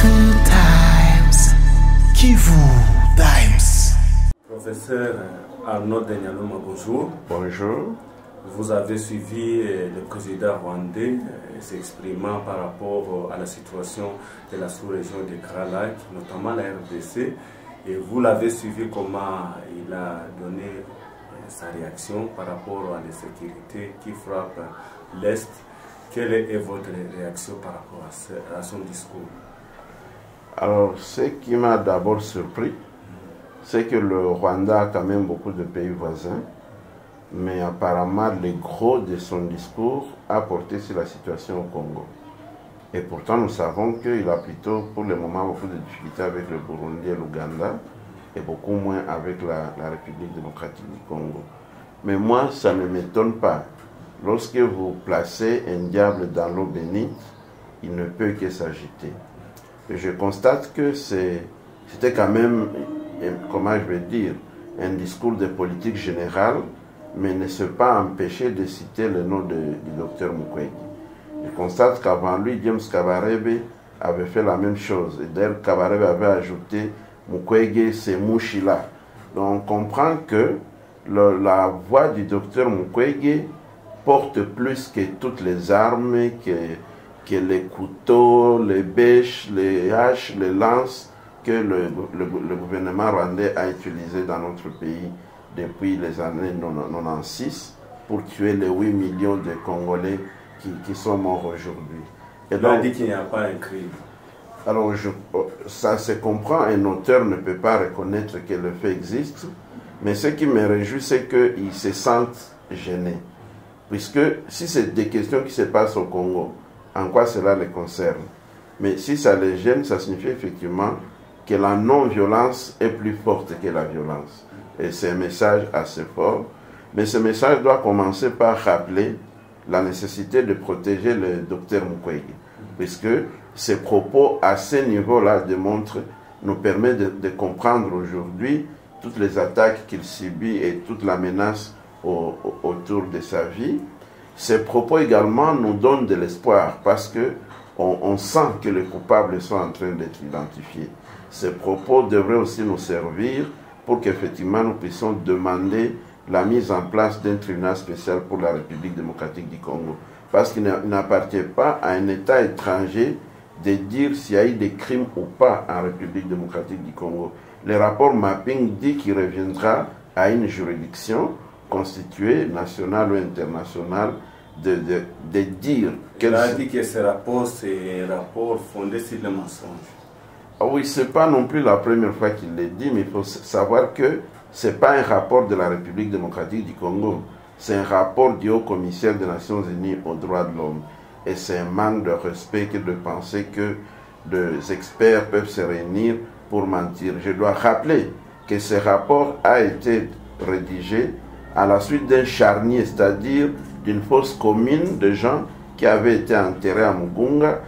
Times. Kivu Times. Professeur Arnaud Denyaloma, bonjour. Bonjour. Vous avez suivi le président rwandais s'exprimant par rapport à la situation de la sous-région de Grand Lac, notamment la RDC, et vous l'avez suivi comment il a donné sa réaction par rapport à l'insécurité qui frappe l'Est. Quelle est votre réaction par rapport à son discours? Alors, ce qui m'a d'abord surpris, c'est que le Rwanda a quand même beaucoup de pays voisins, mais apparemment le gros de son discours a porté sur la situation au Congo. Et pourtant, nous savons qu'il a plutôt, pour le moment, beaucoup de difficultés avec le Burundi et l'Ouganda, et beaucoup moins avec la République démocratique du Congo. Mais moi, ça ne m'étonne pas. Lorsque vous placez un diable dans l'eau bénite, il ne peut que s'agiter. Et je constate que c'était quand même, comment je vais dire, un discours de politique générale, mais ne s'est pas empêché de citer le nom du docteur Mukwege. Je constate qu'avant lui, James Kabarebe avait fait la même chose. Et d'ailleurs, Kabarebe avait ajouté Mukwege, c'est Mouchila. Donc on comprend que la voix du docteur Mukwege porte plus que toutes les armes, que les couteaux, les bêches, les haches, les lances que le gouvernement rwandais a utilisé dans notre pays depuis les années 96 pour tuer les 8 millions de Congolais qui sont morts aujourd'hui. Et donc, on dit qu'il n'y a pas un crime. Alors, ça se comprend, un auteur ne peut pas reconnaître que le fait existe, mais ce qui me réjouit, c'est qu'ils se sentent gênés. Puisque si c'est des questions qui se passent au Congo, en quoi cela les concerne? Mais si ça les gêne, ça signifie effectivement que la non-violence est plus forte que la violence. Et c'est un message assez fort. Mais ce message doit commencer par rappeler la nécessité de protéger le docteur Mukwege. Puisque ses propos à ce niveau-là nous permettent de comprendre aujourd'hui toutes les attaques qu'il subit et toute la menace autour de sa vie. Ces propos également nous donnent de l'espoir parce que on sent que les coupables sont en train d'être identifiés. Ces propos devraient aussi nous servir pour qu'effectivement nous puissions demander la mise en place d'un tribunal spécial pour la République démocratique du Congo. Parce qu'il n'appartient pas à un État étranger de dire s'il y a eu des crimes ou pas en République démocratique du Congo. Le rapport Mapping dit qu'il reviendra à une juridiction constituée, nationale ou internationale, de dire... Il a dit que ce rapport, c'est un rapport fondé sur le mensonge. Ah oui, ce n'est pas non plus la première fois qu'il le dit, mais il faut savoir que ce n'est pas un rapport de la République démocratique du Congo. C'est un rapport du Haut-Commissaire des Nations Unies aux droits de l'homme. Et c'est un manque de respect que de penser que des experts peuvent se réunir pour mentir. Je dois rappeler que ce rapport a été rédigé à la suite d'un charnier, c'est-à-dire d'une fosse commune de gens qui avaient été enterrés à Mugunga.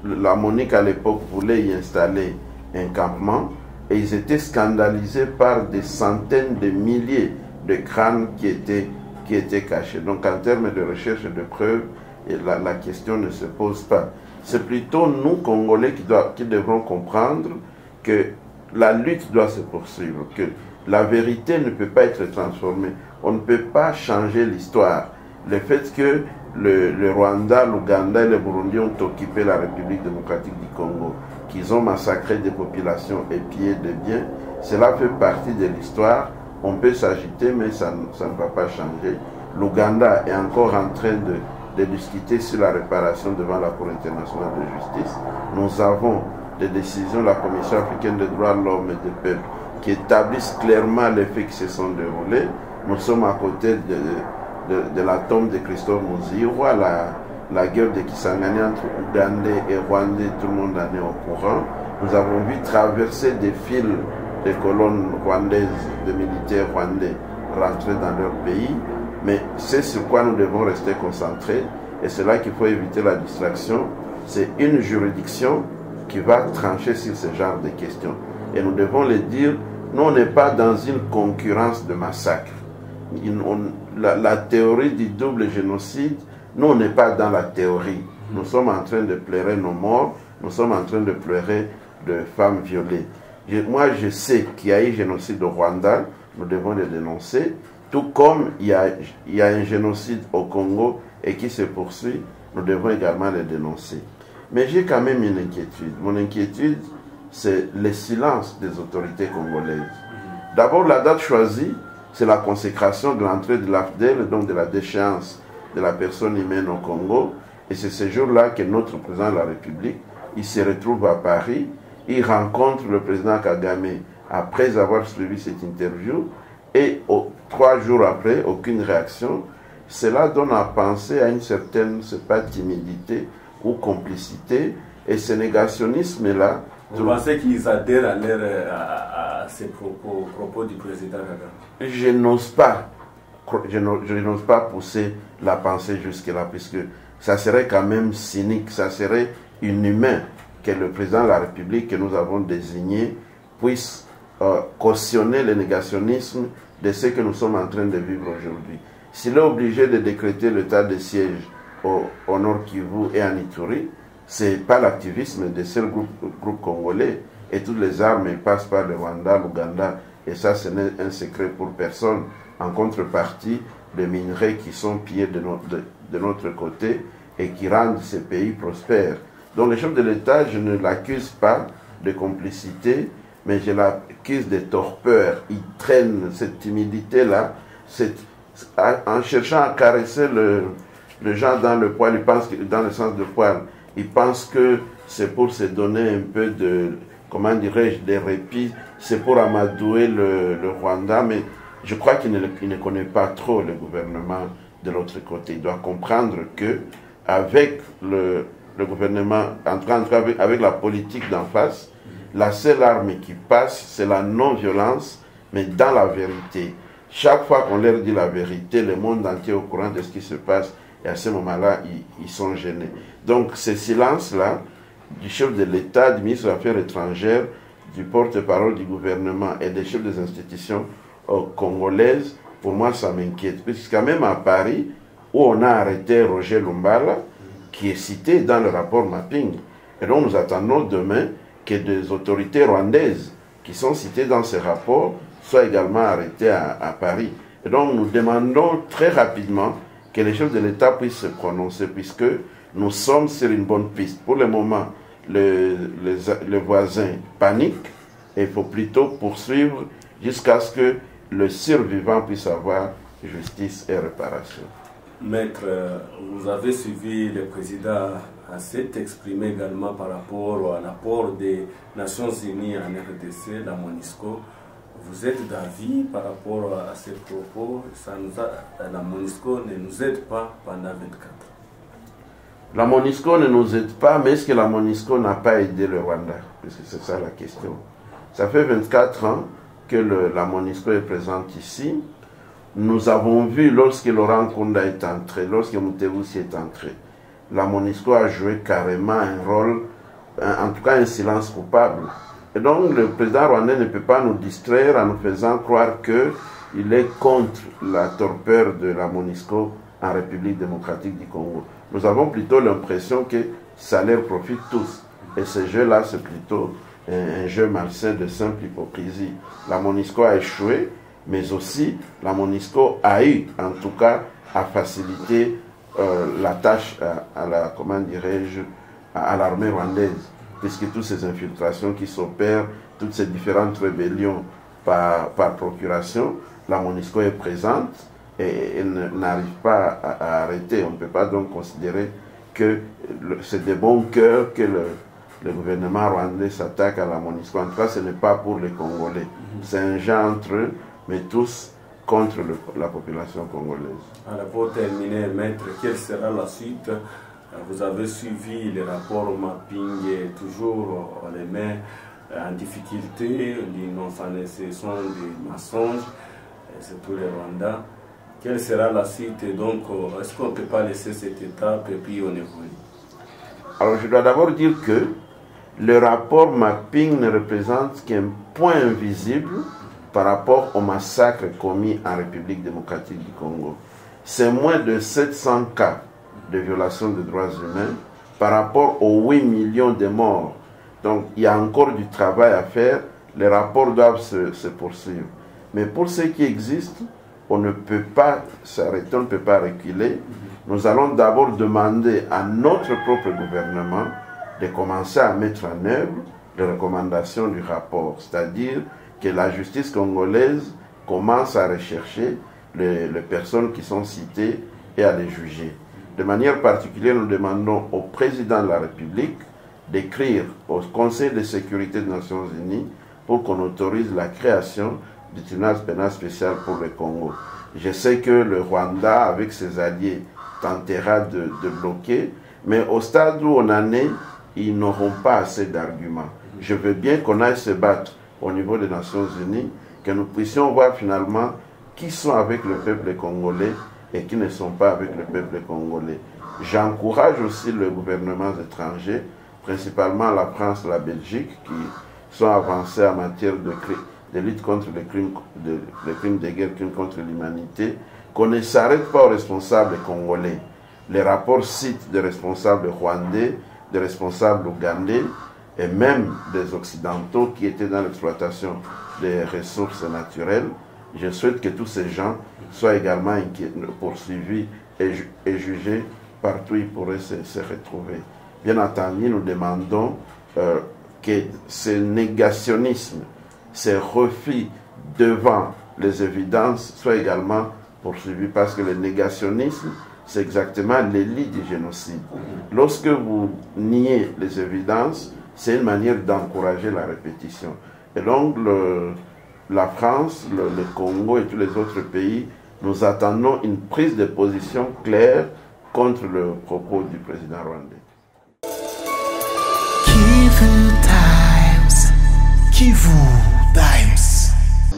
La MONUC à l'époque voulait y installer un campement et ils étaient scandalisés par des centaines de milliers de crânes qui étaient cachés. Donc en termes de recherche et de preuves, la question ne se pose pas. C'est plutôt nous, Congolais, qui devrons comprendre que la lutte doit se poursuivre, que la vérité ne peut pas être transformée. On ne peut pas changer l'histoire. Le fait que le Rwanda, l'Ouganda et le Burundi ont occupé la République démocratique du Congo, qu'ils ont massacré des populations et pillé des biens, cela fait partie de l'histoire. On peut s'agiter, mais ça ne va pas changer. L'Ouganda est encore en train de discuter sur la réparation devant la Cour internationale de justice. Nous avons des décisions de la Commission africaine des droits de l'homme et des peuples qui établissent clairement les faits qui se sont déroulés. Nous sommes à côté de la tombe de Christophe Muzirwa, la guerre de Kisangani entre Ougandais et Rwandais, tout le monde en est au courant. Nous avons vu traverser des files de colonnes rwandaises, de militaires rwandais rentrer dans leur pays. Mais c'est sur quoi nous devons rester concentrés et c'est là qu'il faut éviter la distraction. C'est une juridiction qui va trancher sur ce genre de questions. Et nous devons le dire, nous on n'est pas dans une concurrence de massacre. La théorie du double génocide, nous on n'est pas dans la théorie. Nous sommes en train de pleurer nos morts, nous sommes en train de pleurer de femmes violées. Moi, je sais qu'il y a eu génocide au Rwanda, nous devons le dénoncer, tout comme il y a un génocide au Congo et qui se poursuit, nous devons également le dénoncer. Mais j'ai quand même une inquiétude. Mon inquiétude, c'est le silence des autorités congolaises. D'abord, la date choisie, c'est la consécration de l'entrée de l'AFDEL, donc de la déchéance de la personne humaine au Congo. Et c'est ce jour-là que notre président de la République, il se retrouve à Paris, il rencontre le président Kagame après avoir suivi cette interview, et 3 jours après, aucune réaction. Cela donne à penser à une certaine, c'est pas timidité ou complicité, et ce négationnisme-là. Vous pensez qu'ils adhèrent à ces propos du président Kagame? Je n'ose pas pousser la pensée jusque-là, puisque ça serait quand même cynique, ça serait inhumain que le président de la République que nous avons désigné puisse cautionner le négationnisme de ce que nous sommes en train de vivre aujourd'hui. S'il est obligé de décréter l'état de siège au Nord Kivu et en Ituri, ce n'est pas l'activisme de ce groupe congolais, et toutes les armes passent par le Rwanda, l'Ouganda, et ça ce n'est un secret pour personne, en contrepartie des minerais qui sont pillés de notre côté et qui rendent ces pays prospères. Donc le chef de l'État, je ne l'accuse pas de complicité, mais je l'accuse de torpeur. Il traîne cette timidité-là, en cherchant à caresser le gens dans le poil, il pense que, dans le sens de poil, il pense que c'est pour se donner un peu de, comment dirais-je, de répit, c'est pour amadouer le Rwanda, mais je crois qu'il ne connaît pas trop le gouvernement de l'autre côté. Il doit comprendre que avec le gouvernement, en tout cas avec la politique d'en face, la seule arme qui passe, c'est la non-violence, mais dans la vérité. Chaque fois qu'on leur dit la vérité, le monde entier est au courant de ce qui se passe, et à ce moment-là, ils sont gênés. Donc, ce silence-là, du chef de l'État, du ministre des Affaires étrangères, du porte-parole du gouvernement et des chefs des institutions congolaises, pour moi, ça m'inquiète. Puisque quand même à Paris, où on a arrêté Roger Lumbala, qui est cité dans le rapport Mapping, et donc nous attendons demain que des autorités rwandaises qui sont citées dans ce rapport soient également arrêtées à Paris. Et donc nous demandons très rapidement que les chefs de l'État puissent se prononcer, puisque nous sommes sur une bonne piste. Pour le moment, les voisins paniquent, et il faut plutôt poursuivre jusqu'à ce que le survivant puisse avoir justice et réparation. Maître, vous avez suivi le président s'est exprimé également par rapport à l'apport des Nations Unies en RDC, la MONUSCO. Vous êtes d'avis par rapport à ces propos? La MONUSCO ne nous aide pas pendant 24 ans. La MONUSCO ne nous aide pas, mais est-ce que la MONUSCO n'a pas aidé le Rwanda? Parce que c'est ça la question. Ça fait 24 ans que la MONUSCO est présente ici. Nous avons vu lorsque Laurent Nkunda est entré, lorsque Mutebutsi est entré, la MONUSCO a joué carrément un rôle, en tout cas un silence coupable. Et donc le président rwandais ne peut pas nous distraire en nous faisant croire qu'il est contre la torpeur de la MONUSCO en République démocratique du Congo. Nous avons plutôt l'impression que ça leur profite tous. Et ce jeu-là, c'est plutôt un jeu malsain de simple hypocrisie. La MONUSCO a échoué, mais aussi la MONUSCO a eu, en tout cas, à faciliter la tâche à la, comment dirais-je, à l'armée rwandaise, puisque toutes ces infiltrations qui s'opèrent, toutes ces différentes rébellions par procuration, la MONUSCO est présente et elle n'arrive pas à arrêter. On ne peut pas donc considérer que c'est de bon cœur que le gouvernement rwandais s'attaque à la MONUSCO. En tout cas, ce n'est pas pour les Congolais. C'est un jeu entre eux, mais tous contre la population congolaise. Alors pour terminer, maître, quelle sera la suite? Vous avez suivi les rapports Mapping et toujours les mains en difficulté, non, ce sont des mensonges, c'est tout le Rwanda. Quelle sera la suite? Et donc, est-ce qu'on ne peut pas laisser cette étape et puis on évolue? Alors je dois d'abord dire que le rapport Mapping ne représente qu'un point invisible par rapport au massacre commis en République démocratique du Congo. C'est moins de 700 cas de violation des droits humains par rapport aux 8 millions de morts. Donc il y a encore du travail à faire, les rapports doivent se poursuivre. Mais pour ce qui existe, on ne peut pas s'arrêter, on ne peut pas reculer. Nous allons d'abord demander à notre propre gouvernement de commencer à mettre en œuvre les recommandations du rapport, c'est-à-dire que la justice congolaise commence à rechercher les personnes qui sont citées et à les juger. De manière particulière, nous demandons au président de la République d'écrire au Conseil de sécurité des Nations Unies pour qu'on autorise la création du tribunal pénal spécial pour le Congo. Je sais que le Rwanda, avec ses alliés, tentera de bloquer, mais au stade où on en est, ils n'auront pas assez d'arguments. Je veux bien qu'on aille se battre au niveau des Nations Unies, que nous puissions voir finalement qui sont avec le peuple congolais et qui ne sont pas avec le peuple congolais. J'encourage aussi les gouvernements étrangers, principalement la France et la Belgique, qui sont avancés en matière de lutte contre les crimes de guerre, crimes contre l'humanité, qu'on ne s'arrête pas aux responsables congolais. Les rapports citent des responsables rwandais, des responsables ougandais et même des occidentaux qui étaient dans l'exploitation des ressources naturelles. Je souhaite que tous ces gens soient également poursuivis et jugés partout où ils pourraient se retrouver. Bien entendu, nous demandons que ce négationnisme, ces refus devant les évidences soient également poursuivis, parce que le négationnisme, c'est exactement l'élite du génocide. Lorsque vous niez les évidences, c'est une manière d'encourager la répétition. Et donc, la France, le Congo et tous les autres pays, nous attendons une prise de position claire contre le propos du président rwandais. Kivu Times. Kivu Times.